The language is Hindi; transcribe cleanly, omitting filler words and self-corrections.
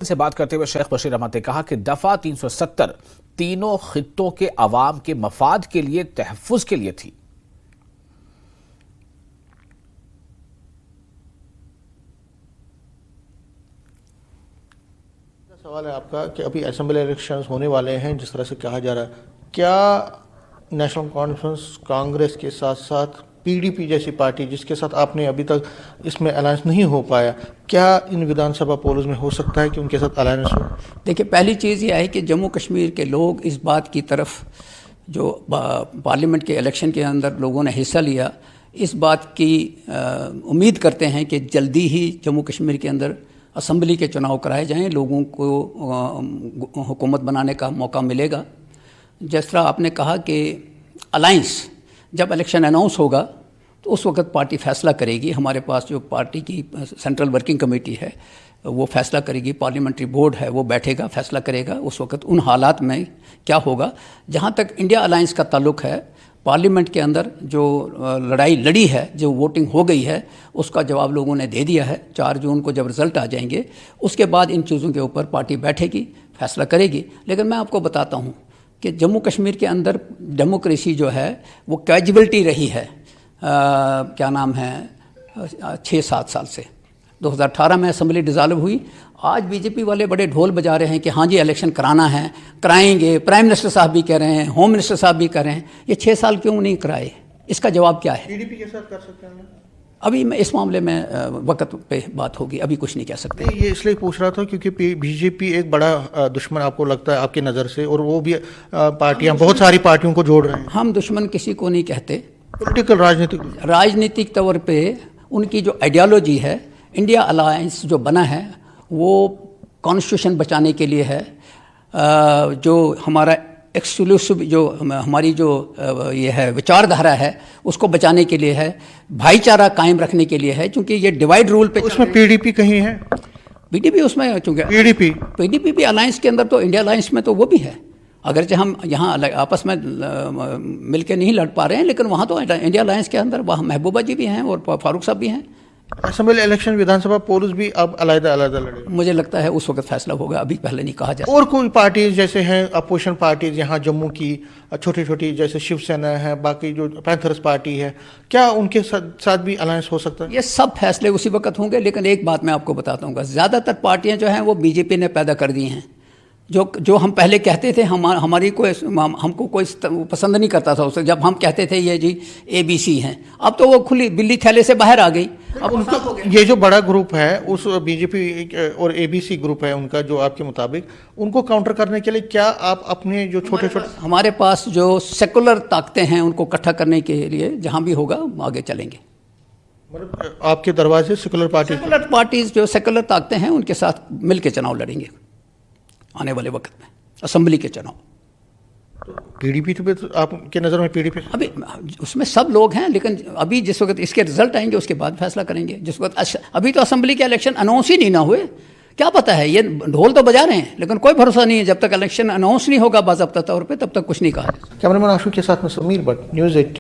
से बात करते हुए शेख बशीर अहमद ने कहा कि दफा 370 तीनों खित्तों के अवाम के मफाद के लिए, तहफ़्फ़ुज़ के लिए थी। सवाल है आपका कि अभी असेंबली इलेक्शंस होने वाले हैं, जिस तरह से कहा जा रहा है, क्या नेशनल कॉन्फ्रेंस कांग्रेस के साथ साथ पीडीपी जैसी पार्टी जिसके साथ आपने अभी तक इसमें अलायंस नहीं हो पाया, क्या इन विधानसभा पोल्स में हो सकता है कि उनके साथ अलायंस हो? देखिए, पहली चीज़ यह है कि जम्मू कश्मीर के लोग इस बात की तरफ, जो पार्लियामेंट के इलेक्शन के अंदर लोगों ने हिस्सा लिया, इस बात की उम्मीद करते हैं कि जल्दी ही जम्मू कश्मीर के अंदर असम्बली के चुनाव कराए जाएं, लोगों को हुकूमत बनाने का मौका मिलेगा। जिस तरह आपने कहा कि अलायंस, जब इलेक्शन अनाउंस होगा तो उस वक्त पार्टी फ़ैसला करेगी। हमारे पास जो पार्टी की सेंट्रल वर्किंग कमेटी है वो फ़ैसला करेगी, पार्लियामेंट्री बोर्ड है वो बैठेगा, फ़ैसला करेगा उस वक्त उन हालात में क्या होगा। जहाँ तक इंडिया अलायंस का ताल्लुक़ है, पार्लियामेंट के अंदर जो लड़ाई लड़ी है, जो वोटिंग हो गई है, उसका जवाब लोगों ने दे दिया है। 4 जून को जब रिज़ल्ट आ जाएंगे उसके बाद इन चीज़ों के ऊपर पार्टी बैठेगी, फ़ैसला करेगी। लेकिन मैं आपको बताता हूँ कि जम्मू कश्मीर के अंदर डेमोक्रेसी जो है वो कैजुअलिटी रही है, क्या नाम है, 6-7 साल से। 2018 में असम्बली डिज़ाल्व हुई। आज बीजेपी वाले बड़े ढोल बजा रहे हैं कि हाँ जी इलेक्शन कराना है, कराएंगे। प्राइम मिनिस्टर साहब भी कह रहे हैं, होम मिनिस्टर साहब भी कह रहे हैं। ये 6 साल क्यों नहीं कराए? इसका जवाब क्या है? पीडीपी के साथ कर सकते हैं? अभी मैं इस मामले में वक्त पे बात होगी, अभी कुछ नहीं कह सकते। ये इसलिए पूछ रहा था क्योंकि बीजेपी एक बड़ा दुश्मन आपको लगता है आपकी नज़र से, और वो भी पार्टियां, बहुत सारी पार्टियों को जोड़ रहे हैं। हम दुश्मन किसी को नहीं कहते। पॉलिटिकल, राजनीतिक तौर पे उनकी जो आइडियोलॉजी है, इंडिया अलायंस जो बना है वो कॉन्स्टिट्यूशन बचाने के लिए है, जो हमारा एक्सक्लूसिव, जो हमारी जो ये है विचारधारा है, उसको बचाने के लिए है, भाईचारा कायम रखने के लिए है। क्योंकि ये डिवाइड रूल पे उसमें पीडीपी कहीं है? पीडीपी उसमें, चूँकि पीडीपी भी अलायंस के अंदर, तो इंडिया अलायंस में तो वो भी है। अगरचे हम यहाँ आपस में मिलके नहीं लड़ पा रहे हैं, लेकिन वहाँ तो इंडिया अलायंस के अंदर वहाँ महबूबा जी भी हैं और फारूक साहब भी हैं। असेंबली इलेक्शन, विधानसभा पोल्स भी अब अलग-अलग लड़े। मुझे लगता है उस वक्त फैसला होगा, अभी पहले नहीं कहा जाए। और कोई पार्टीज जैसे हैं अपोजिशन पार्टीज यहाँ जम्मू की, छोटी छोटी, जैसे शिवसेना है, बाकी जो पैंथर्स पार्टी है, क्या उनके साथ भी अलायंस हो सकता है? ये सब फैसले उसी वक्त होंगे। लेकिन एक बात मैं आपको बताता हूँ, ज़्यादातर पार्टियाँ जो हैं वो बीजेपी ने पैदा कर दी हैं। जो हम पहले कहते थे, हमारी कोई, हमको कोई पसंद नहीं करता था उससे, जब हम कहते थे ये जी ABC हैं, अब तो वो खुली बिल्ली थैले से बाहर आ गई। अब उनको ये जो बड़ा ग्रुप है, उस बीजेपी और ABC ग्रुप है उनका, जो आपके मुताबिक उनको काउंटर करने के लिए क्या आप अपने जो छोटे हमारे पास जो सेकुलर ताकतें हैं उनको इकट्ठा करने के लिए जहाँ भी होगा आगे चलेंगे। मतलब आपके दरवाजे सेकुलर पार्टीज, जो सेकुलर ताकतें हैं उनके साथ मिल के चुनाव लड़ेंगे आने वाले वक्त में, असेंबली के चुनाव। पीडीपी तो आपके नज़र में पीडीपी अभी उसमें सब लोग हैं, लेकिन अभी जिस वक्त इसके रिजल्ट आएंगे उसके बाद फैसला करेंगे। जिस वक्त अभी तो असेंबली के इलेक्शन अनाउंस ही नहीं ना हुए, क्या पता है, ये ढोल तो बजा रहे हैं लेकिन कोई भरोसा नहीं है। जब तक इलेक्शन अनाउंस नहीं होगा बाज़ाब्ता तौर पे, तब तक कुछ नहीं कहा। कैमरामैन आशु के साथ में समीर भट्ट, न्यूज़ 18।